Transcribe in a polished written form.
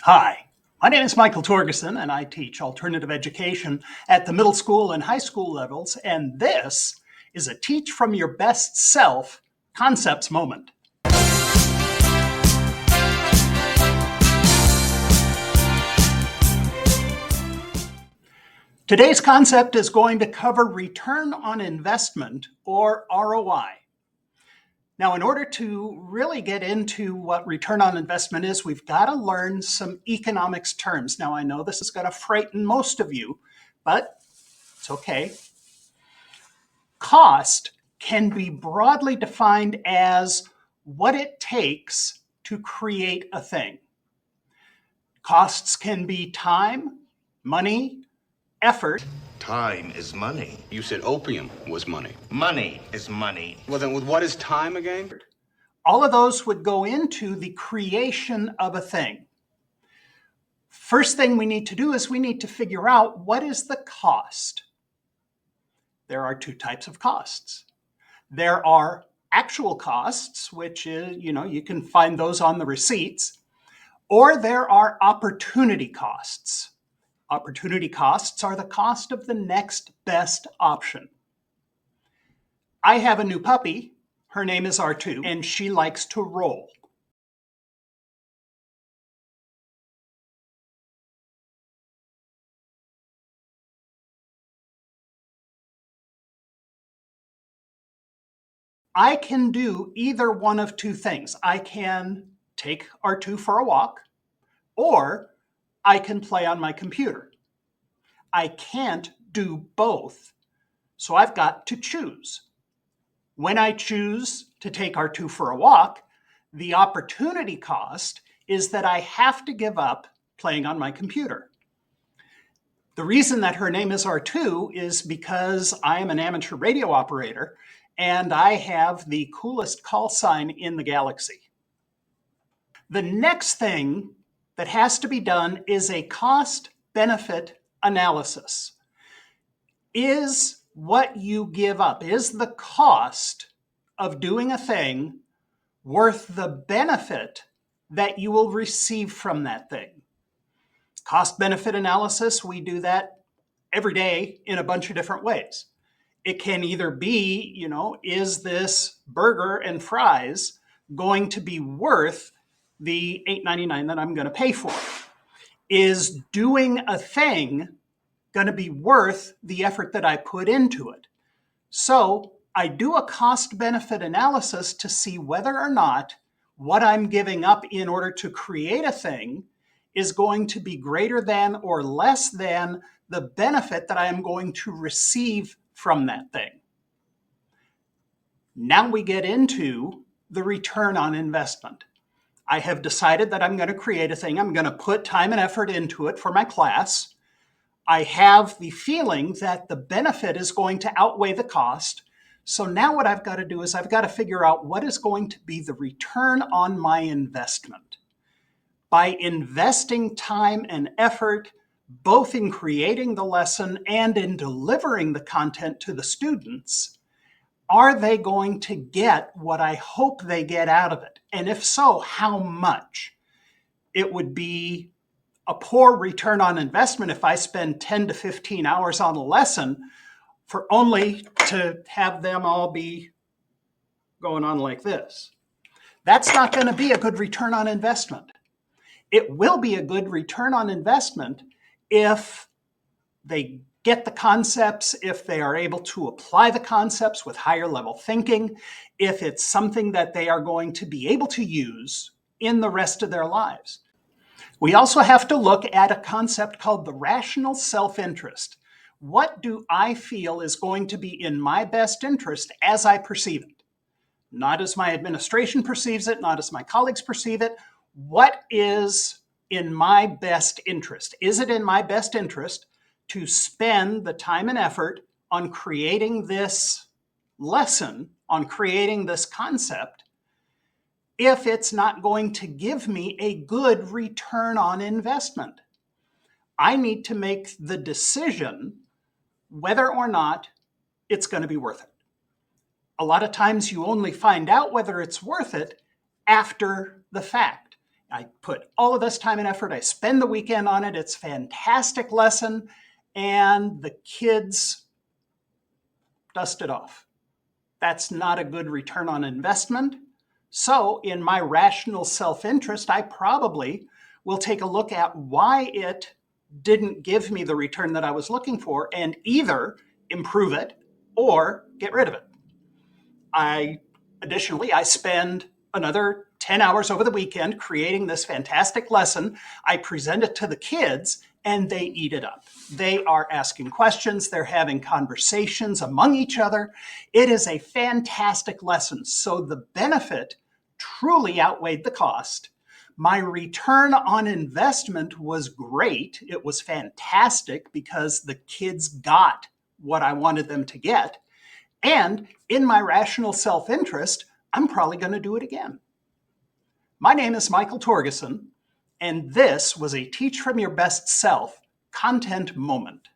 Hi, my name is Michael Torgerson, and I teach alternative education at the middle school and high school levels, and this is a Teach from Your Best Self Concepts moment. Today's concept is going to cover return on investment, or ROI. Now, in order to really get into what return on investment is, we've got to learn some economics terms. Now, I know this is going to frighten most of you, but it's okay. Cost can be broadly defined as what it takes to create a thing. Costs can be time, money, effort. Time is money. You said opium was money. Money is money. Well, then what is time again? All of those would go into the creation of a thing. First thing we need to do is we need to figure out what is the cost. There are two types of costs. There are actual costs, which is, you can find those on the receipts, or there are opportunity costs. Opportunity costs are the cost of the next best option. I have a new puppy. Her name is R2, and she likes to roll. I can do either one of two things. I can take R2 for a walk, or I can play on my computer. I can't do both, so I've got to choose. When I choose to take R2 for a walk, the opportunity cost is that I have to give up playing on my computer. The reason that her name is R2 is because I am an amateur radio operator and I have the coolest call sign in the galaxy. The next thing that has to be done is a cost-benefit analysis. Is what you give up, is the cost of doing a thing worth the benefit that you will receive from that thing? Cost-benefit analysis, we do that every day in a bunch of different ways. It can either be, is this burger and fries going to be worth the $8.99 that I'm going to pay for? Is doing a thing going to be worth the effort that I put into it? So I do a cost-benefit analysis to see whether or not what I'm giving up in order to create a thing is going to be greater than or less than the benefit that I am going to receive from that thing. Now we get into the return on investment. I have decided that I'm going to create a thing. I'm going to put time and effort into it for my class. I have the feeling that the benefit is going to outweigh the cost. So now what I've got to do is I've got to figure out what is going to be the return on my investment. By investing time and effort, both in creating the lesson and in delivering the content to the students, are they going to get what I hope they get out of it? And if so, how much? It would be a poor return on investment if I spend 10 to 15 hours on a lesson for only to have them all be going on like this. That's not going to be a good return on investment. It will be a good return on investment if they get the concepts, if they are able to apply the concepts with higher level thinking, if it's something that they are going to be able to use in the rest of their lives. We also have to look at a concept called the rational self-interest. What do I feel is going to be in my best interest as I perceive it? Not as my administration perceives it, not as my colleagues perceive it. What is in my best interest? Is it in my best interest to spend the time and effort on creating this lesson, on creating this concept, if it's not going to give me a good return on investment? I need to make the decision whether or not it's going to be worth it. A lot of times you only find out whether it's worth it after the fact. I put all of this time and effort. I spend the weekend on it. It's a fantastic lesson. And the kids dust it off. That's not a good return on investment. So in my rational self-interest, I probably will take a look at why it didn't give me the return that I was looking for and either improve it or get rid of it. Additionally, I spend another 10 hours over the weekend creating this fantastic lesson. I present it to the kids and they eat it up. They are asking questions. They're having conversations among each other. It is a fantastic lesson. So the benefit truly outweighed the cost. My return on investment was great. It was fantastic because the kids got what I wanted them to get. And in my rational self-interest, I'm probably going to do it again. My name is Michael Torgeson, and this was a Teach from Your Best Self content moment.